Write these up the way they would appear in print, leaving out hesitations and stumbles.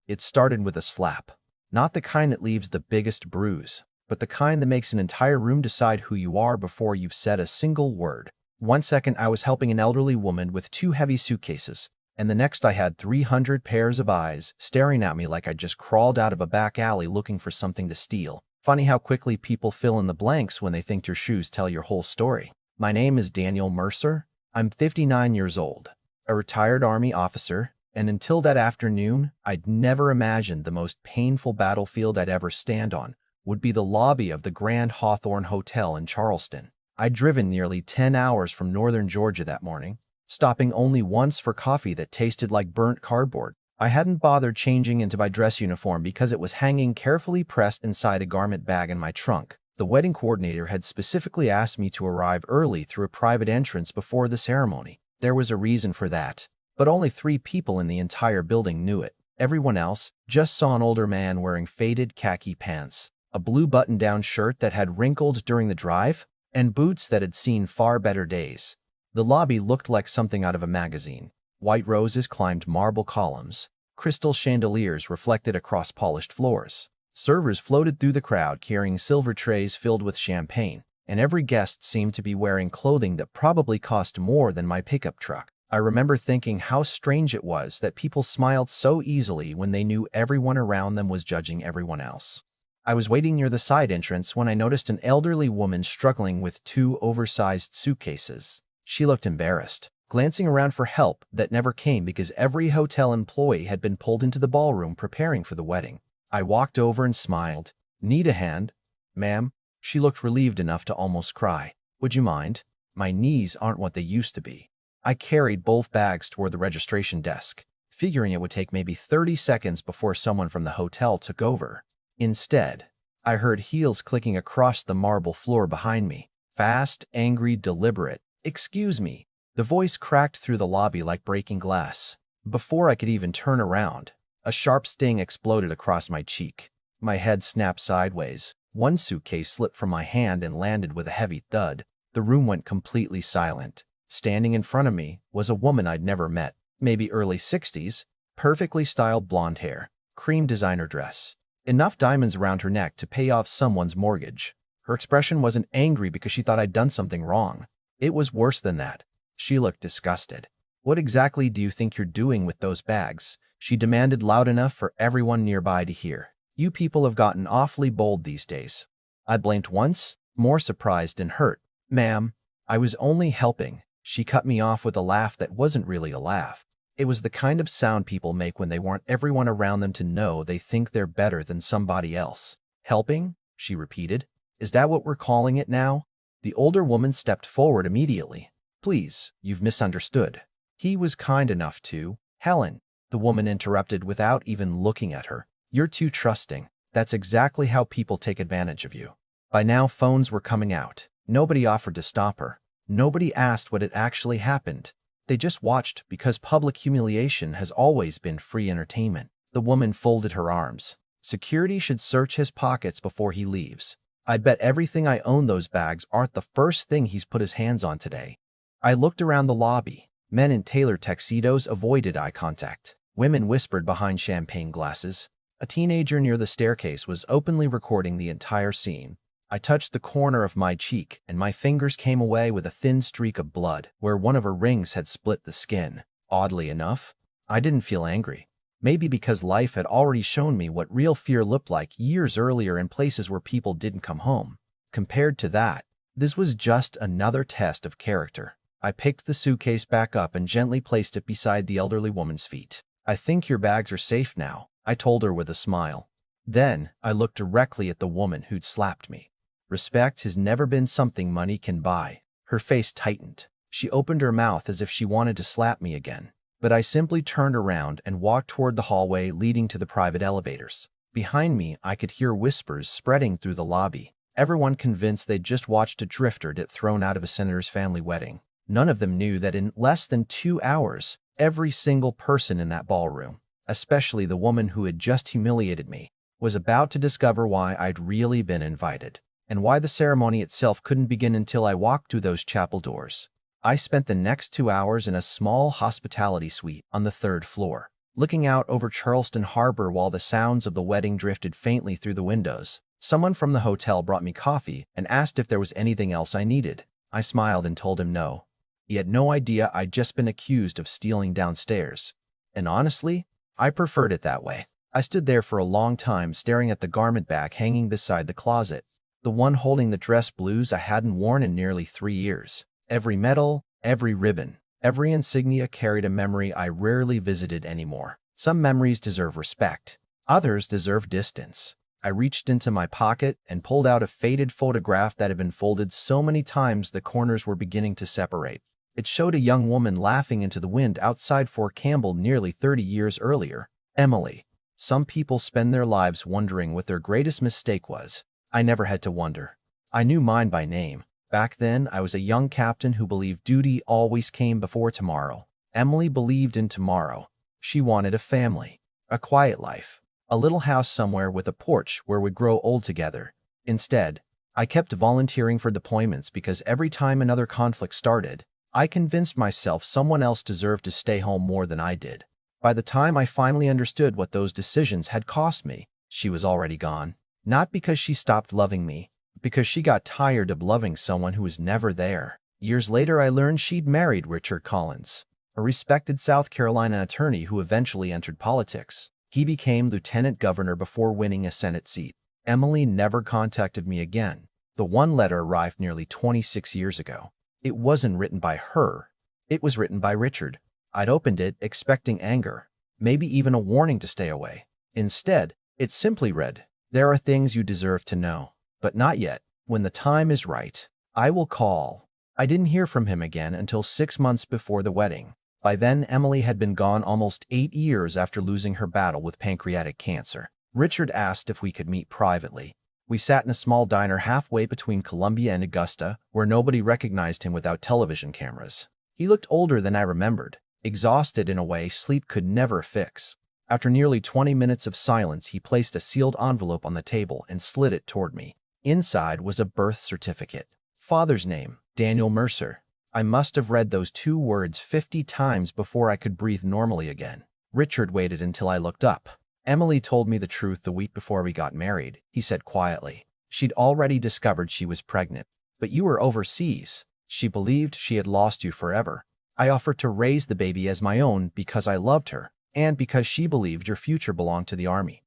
It started with a slap. Not the kind that leaves the biggest bruise, but the kind that makes an entire room decide who you are before you've said a single word. 1 second I was helping an elderly woman with 2 heavy suitcases, and the next I had 300 pairs of eyes staring at me like I'd just crawled out of a back alley looking for something to steal. Funny how quickly people fill in the blanks when they think your shoes tell your whole story. My name is Daniel Mercer. I'm 59 years old, a retired Army officer, and until that afternoon, I'd never imagined the most painful battlefield I'd ever stand on would be the lobby of the Grand Hawthorne Hotel in Charleston. I'd driven nearly 10 hours from northern Georgia that morning, stopping only once for coffee that tasted like burnt cardboard. I hadn't bothered changing into my dress uniform because it was hanging carefully pressed inside a garment bag in my trunk. The wedding coordinator had specifically asked me to arrive early through a private entrance before the ceremony. There was a reason for that, but only 3 people in the entire building knew it. Everyone else just saw an older man wearing faded khaki pants, a blue button-down shirt that had wrinkled during the drive, and boots that had seen far better days. The lobby looked like something out of a magazine. White roses climbed marble columns. Crystal chandeliers reflected across polished floors. Servers floated through the crowd carrying silver trays filled with champagne, and every guest seemed to be wearing clothing that probably cost more than my pickup truck. I remember thinking how strange it was that people smiled so easily when they knew everyone around them was judging everyone else. I was waiting near the side entrance when I noticed an elderly woman struggling with 2 oversized suitcases. She looked embarrassed, glancing around for help that never came because every hotel employee had been pulled into the ballroom preparing for the wedding. I walked over and smiled. "Need a hand, ma'am?" She looked relieved enough to almost cry. "Would you mind? My knees aren't what they used to be." I carried both bags toward the registration desk, figuring it would take maybe 30 seconds before someone from the hotel took over. Instead, I heard heels clicking across the marble floor behind me. Fast, angry, deliberate. "Excuse me." The voice cracked through the lobby like breaking glass. Before I could even turn around, a sharp sting exploded across my cheek. My head snapped sideways. One suitcase slipped from my hand and landed with a heavy thud. The room went completely silent. Standing in front of me was a woman I'd never met, maybe early 60s, perfectly styled blonde hair, cream designer dress, enough diamonds around her neck to pay off someone's mortgage. Her expression wasn't angry because she thought I'd done something wrong. It was worse than that. She looked disgusted. "What exactly do you think you're doing with those bags?" she demanded loud enough for everyone nearby to hear. "You people have gotten awfully bold these days." I blinked once, more surprised and hurt. "Ma'am, I was only helping." She cut me off with a laugh that wasn't really a laugh. It was the kind of sound people make when they want everyone around them to know they think they're better than somebody else. "Helping?" she repeated. "Is that what we're calling it now?" The older woman stepped forward immediately. "Please, you've misunderstood." "He was kind enough to." "Helen," the woman interrupted without even looking at her. "You're too trusting. That's exactly how people take advantage of you." By now, phones were coming out. Nobody offered to stop her. Nobody asked what had actually happened. They just watched because public humiliation has always been free entertainment. The woman folded her arms. "Security should search his pockets before he leaves. I'd bet everything I own those bags aren't the first thing he's put his hands on today." I looked around the lobby. Men in tailored tuxedos avoided eye contact. Women whispered behind champagne glasses. A teenager near the staircase was openly recording the entire scene. I touched the corner of my cheek, and my fingers came away with a thin streak of blood where one of her rings had split the skin. Oddly enough, I didn't feel angry. Maybe because life had already shown me what real fear looked like years earlier in places where people didn't come home. Compared to that, this was just another test of character. I picked the suitcase back up and gently placed it beside the elderly woman's feet. "I think your bags are safe now," I told her with a smile. Then I looked directly at the woman who'd slapped me. Respect has never been something money can buy. Her face tightened. She opened her mouth as if she wanted to slap me again. But I simply turned around and walked toward the hallway leading to the private elevators. Behind me, I could hear whispers spreading through the lobby. Everyone convinced they'd just watched a drifter get thrown out of a senator's family wedding. None of them knew that in less than 2 hours, every single person in that ballroom, especially the woman who had just humiliated me, was about to discover why I'd really been invited, and why the ceremony itself couldn't begin until I walked through those chapel doors. I spent the next 2 hours in a small hospitality suite on the 3rd floor. looking out over Charleston Harbor while the sounds of the wedding drifted faintly through the windows. Someone from the hotel brought me coffee and asked if there was anything else I needed. I smiled and told him no. He had no idea I'd just been accused of stealing downstairs. And honestly, I preferred it that way. I stood there for a long time staring at the garment bag hanging beside the closet, the one holding the dress blues I hadn't worn in nearly 3 years. Every medal, every ribbon, every insignia carried a memory I rarely visited anymore. Some memories deserve respect. Others deserve distance. I reached into my pocket and pulled out a faded photograph that had been folded so many times the corners were beginning to separate. It showed a young woman laughing into the wind outside Fort Campbell nearly 30 years earlier. Emily. Some people spend their lives wondering what their greatest mistake was. I never had to wonder. I knew mine by name. Back then, I was a young captain who believed duty always came before tomorrow. Emily believed in tomorrow. She wanted a family, a quiet life, a little house somewhere with a porch where we'd grow old together. Instead, I kept volunteering for deployments because every time another conflict started, I convinced myself someone else deserved to stay home more than I did. By the time I finally understood what those decisions had cost me, she was already gone. Not because she stopped loving me, but because she got tired of loving someone who was never there. Years later, I learned she'd married Richard Collins, a respected South Carolina attorney who eventually entered politics. He became lieutenant governor before winning a Senate seat. Emily never contacted me again. The one letter arrived nearly 26 years ago. It wasn't written by her. It was written by Richard. I'd opened it expecting anger, maybe even a warning to stay away. Instead, it simply read, "There are things you deserve to know, but not yet. When the time is right, I will call." I didn't hear from him again until 6 months before the wedding. By then, Emily had been gone almost 8 years after losing her battle with pancreatic cancer. Richard asked if we could meet privately. We sat in a small diner halfway between Columbia and Augusta, where nobody recognized him without television cameras. He looked older than I remembered, exhausted in a way sleep could never fix. After nearly 20 minutes of silence, he placed a sealed envelope on the table and slid it toward me. Inside was a birth certificate. Father's name, Daniel Mercer. I must have read those 2 words 50 times before I could breathe normally again. Richard waited until I looked up. "Emily told me the truth the week before we got married," he said quietly. "She'd already discovered she was pregnant. But you were overseas. She believed she had lost you forever. I offered to raise the baby as my own because I loved her, and because she believed your future belonged to the Army."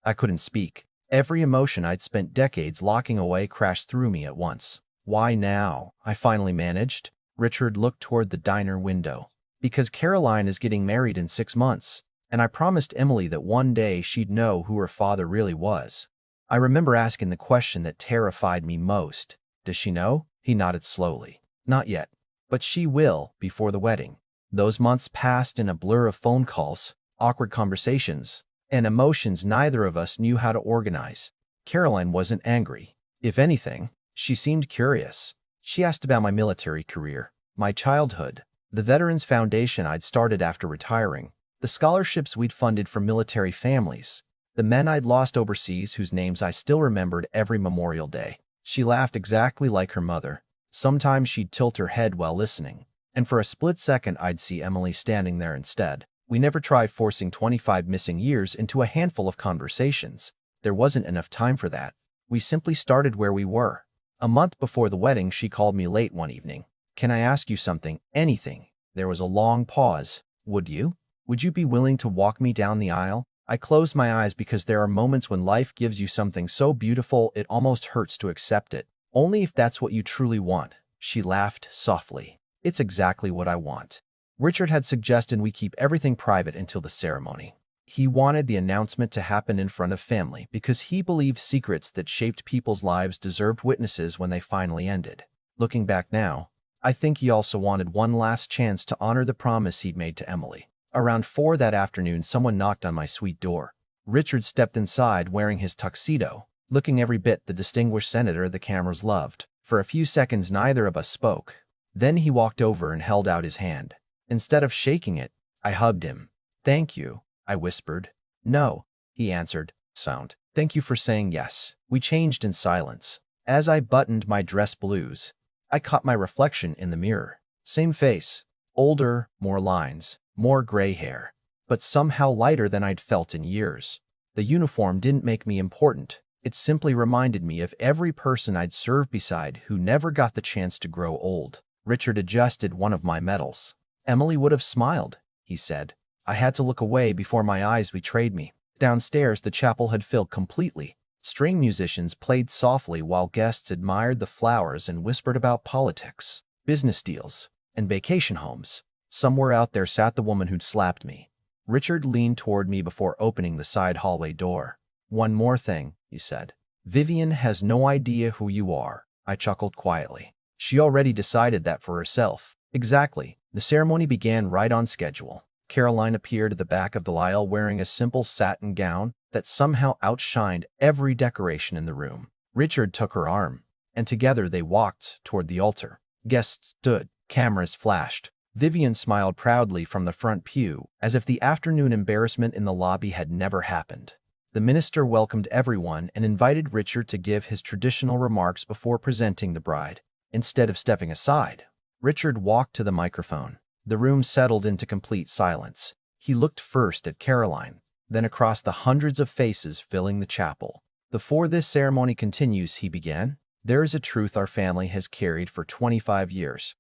I couldn't speak. Every emotion I'd spent decades locking away crashed through me at once. "Why now?" I finally managed. Richard looked toward the diner window. "Because Caroline is getting married in 6 months, and I promised Emily that one day she'd know who her father really was." I remember asking the question that terrified me most. "Does she know?" He nodded slowly. "Not yet. But she will before the wedding." Those months passed in a blur of phone calls, awkward conversations, and emotions neither of us knew how to organize. Caroline wasn't angry. If anything, she seemed curious. She asked about my military career, my childhood, the Veterans Foundation I'd started after retiring, the scholarships we'd funded for military families, the men I'd lost overseas whose names I still remembered every Memorial Day. She laughed exactly like her mother. Sometimes she'd tilt her head while listening, and for a split second I'd see Emily standing there instead. We never tried forcing 25 missing years into a handful of conversations. There wasn't enough time for that. We simply started where we were. A month before the wedding, she called me late one evening. "Can I ask you something? Anything?" There was a long pause. "Would you? Would you be willing to walk me down the aisle?" I closed my eyes because there are moments when life gives you something so beautiful it almost hurts to accept it. "Only if that's what you truly want." She laughed softly. "It's exactly what I want." Richard had suggested we keep everything private until the ceremony. He wanted the announcement to happen in front of family because he believed secrets that shaped people's lives deserved witnesses when they finally ended. Looking back now, I think he also wanted one last chance to honor the promise he'd made to Emily. Around 4 that afternoon, someone knocked on my suite door. Richard stepped inside wearing his tuxedo, looking every bit the distinguished senator the cameras loved. For a few seconds, neither of us spoke. Then he walked over and held out his hand. Instead of shaking it, I hugged him. "Thank you," I whispered. "No," he answered. "Sound. Thank you for saying yes." We changed in silence. As I buttoned my dress blues, I caught my reflection in the mirror. Same face. Older, more lines, more gray hair. but somehow lighter than I'd felt in years. The uniform didn't make me important. It simply reminded me of every person I'd served beside who never got the chance to grow old. Richard adjusted one of my medals. "Emily would have smiled," he said. I had to look away before my eyes betrayed me. Downstairs, the chapel had filled completely. String musicians played softly while guests admired the flowers and whispered about politics, business deals, and vacation homes. Somewhere out there sat the woman who'd slapped me. Richard leaned toward me before opening the side hallway door. "One more thing," he said. "Vivian has no idea who you are." I chuckled quietly. She already decided that for herself. Exactly. The ceremony began right on schedule. Caroline appeared at the back of the aisle wearing a simple satin gown that somehow outshined every decoration in the room. Richard took her arm, and together they walked toward the altar. Guests stood, cameras flashed. Vivian smiled proudly from the front pew, as if the afternoon embarrassment in the lobby had never happened. The minister welcomed everyone and invited Richard to give his traditional remarks before presenting the bride. Instead of stepping aside, Richard walked to the microphone. The room settled into complete silence. He looked first at Caroline, then across the hundreds of faces filling the chapel. "Before this ceremony continues," he began, "there is a truth our family has carried for 25 years.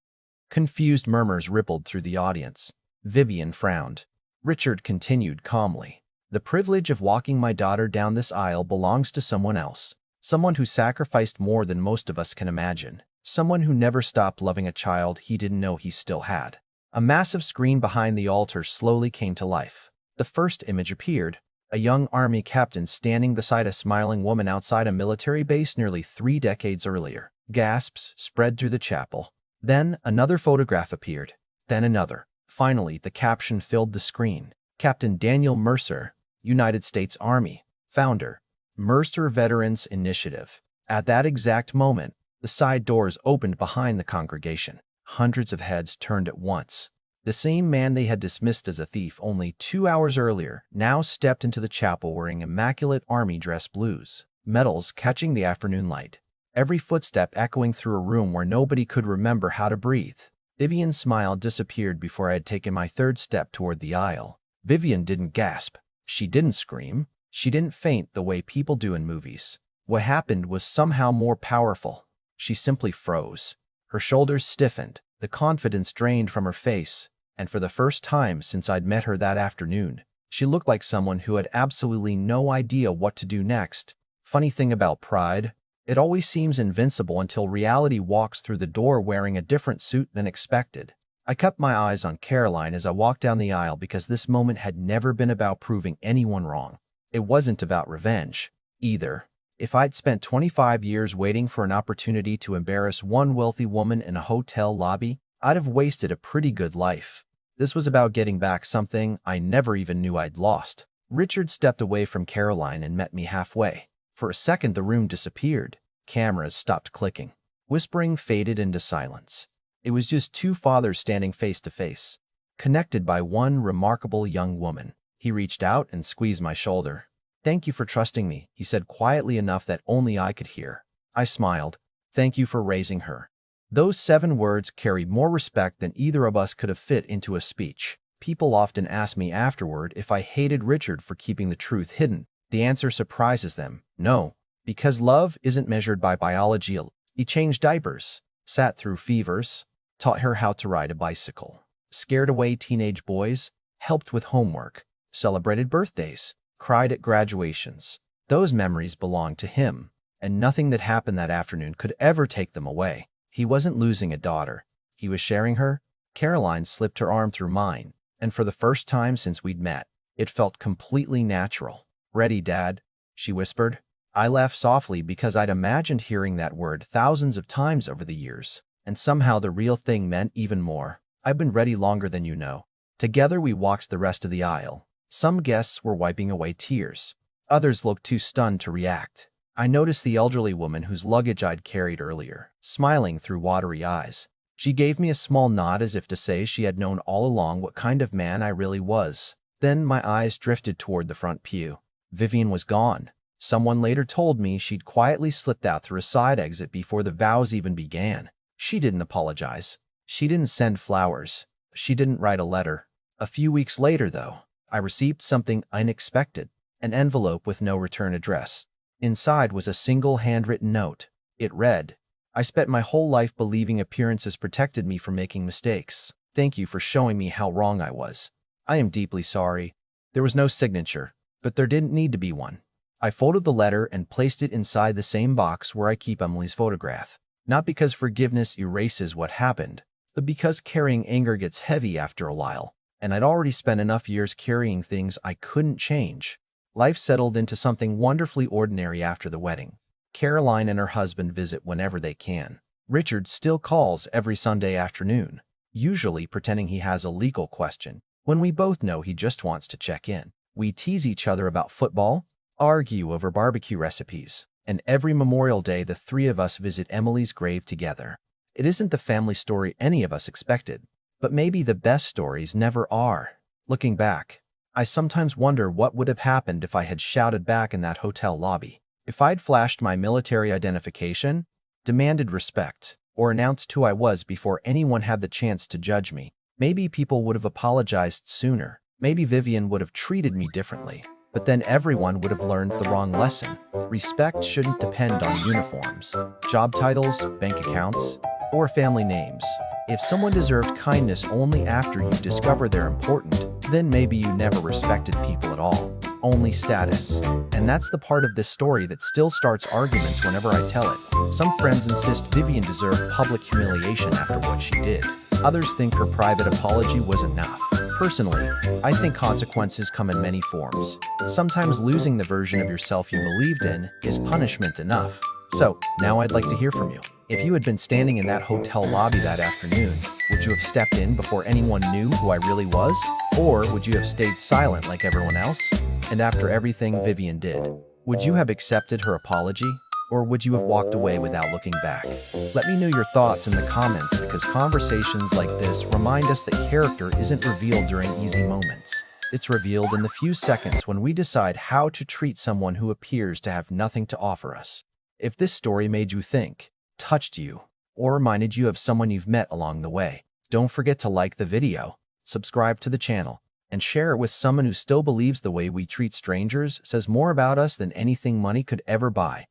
Confused murmurs rippled through the audience. Vivian frowned. Richard continued calmly. "The privilege of walking my daughter down this aisle belongs to someone else. Someone who sacrificed more than most of us can imagine. Someone who never stopped loving a child he didn't know he still had." A massive screen behind the altar slowly came to life. The first image appeared, a young army captain standing beside a smiling woman outside a military base nearly 3 decades earlier. Gasps spread through the chapel. Then another photograph appeared, then another. Finally, the caption filled the screen. "Captain Daniel Mercer, United States Army, founder, Mercer Veterans Initiative." At that exact moment, the side doors opened behind the congregation. Hundreds of heads turned at once. The same man they had dismissed as a thief only 2 hours earlier now stepped into the chapel wearing immaculate army dress blues, medals catching the afternoon light. Every footstep echoing through a room where nobody could remember how to breathe. Vivian's smile disappeared before I had taken my third step toward the aisle. Vivian didn't gasp. She didn't scream. She didn't faint the way people do in movies. What happened was somehow more powerful. She simply froze. Her shoulders stiffened, the confidence drained from her face, and for the first time since I'd met her that afternoon, she looked like someone who had absolutely no idea what to do next. Funny thing about pride, it always seems invincible until reality walks through the door wearing a different suit than expected. I kept my eyes on Caroline as I walked down the aisle because this moment had never been about proving anyone wrong. It wasn't about revenge, either. If I'd spent 25 years waiting for an opportunity to embarrass one wealthy woman in a hotel lobby, I'd have wasted a pretty good life. This was about getting back something I never even knew I'd lost. Richard stepped away from Caroline and met me halfway. For a second, the room disappeared. Cameras stopped clicking. Whispering faded into silence. It was just two fathers standing face to face, connected by one remarkable young woman. He reached out and squeezed my shoulder. "Thank you for trusting me," he said quietly enough that only I could hear. I smiled. "Thank you for raising her." Those 7 words carried more respect than either of us could have fit into a speech. People often ask me afterward if I hated Richard for keeping the truth hidden. The answer surprises them. No, because love isn't measured by biology. He changed diapers, sat through fevers, taught her how to ride a bicycle, scared away teenage boys, helped with homework, celebrated birthdays, cried at graduations. Those memories belonged to him, and nothing that happened that afternoon could ever take them away. He wasn't losing a daughter. He was sharing her. Caroline slipped her arm through mine, and for the first time since we'd met, it felt completely natural. "Ready, Dad?" she whispered. I laughed softly because I'd imagined hearing that word thousands of times over the years, and somehow the real thing meant even more. "I've been ready longer than you know." Together we walked the rest of the aisle. Some guests were wiping away tears. Others looked too stunned to react. I noticed the elderly woman whose luggage I'd carried earlier, smiling through watery eyes. She gave me a small nod as if to say she had known all along what kind of man I really was. Then my eyes drifted toward the front pew. Vivian was gone. Someone later told me she'd quietly slipped out through a side exit before the vows even began. She didn't apologize. She didn't send flowers. She didn't write a letter. A few weeks later, though, I received something unexpected, an envelope with no return address. Inside was a single handwritten note. It read, "I spent my whole life believing appearances protected me from making mistakes. Thank you for showing me how wrong I was. I am deeply sorry." There was no signature, but there didn't need to be one. I folded the letter and placed it inside the same box where I keep Emily's photograph. Not because forgiveness erases what happened, but because carrying anger gets heavy after a while, and I'd already spent enough years carrying things I couldn't change. Life settled into something wonderfully ordinary after the wedding. Caroline and her husband visit whenever they can. Richard still calls every Sunday afternoon, usually pretending he has a legal question, when we both know he just wants to check in. We tease each other about football, argue over barbecue recipes, and every Memorial Day the three of us visit Emily's grave together. It isn't the family story any of us expected, but maybe the best stories never are. Looking back, I sometimes wonder what would have happened if I had shouted back in that hotel lobby. If I'd flashed my military identification, demanded respect, or announced who I was before anyone had the chance to judge me, maybe people would have apologized sooner. Maybe Vivian would have treated me differently. But then everyone would have learned the wrong lesson. Respect shouldn't depend on uniforms, job titles, bank accounts, or family names. If someone deserved kindness only after you discover they're important, then maybe you never respected people at all. Only status. And that's the part of this story that still starts arguments whenever I tell it. Some friends insist Vivian deserved public humiliation after what she did. Others think her private apology was enough. Personally, I think consequences come in many forms. Sometimes losing the version of yourself you believed in is punishment enough. So, now I'd like to hear from you. If you had been standing in that hotel lobby that afternoon, would you have stepped in before anyone knew who I really was? Or would you have stayed silent like everyone else? And after everything Vivian did, would you have accepted her apology? Or would you have walked away without looking back? Let me know your thoughts in the comments, because conversations like this remind us that character isn't revealed during easy moments. It's revealed in the few seconds when we decide how to treat someone who appears to have nothing to offer us. If this story made you think, touched you, or reminded you of someone you've met along the way, don't forget to like the video, subscribe to the channel, and share it with someone who still believes the way we treat strangers says more about us than anything money could ever buy.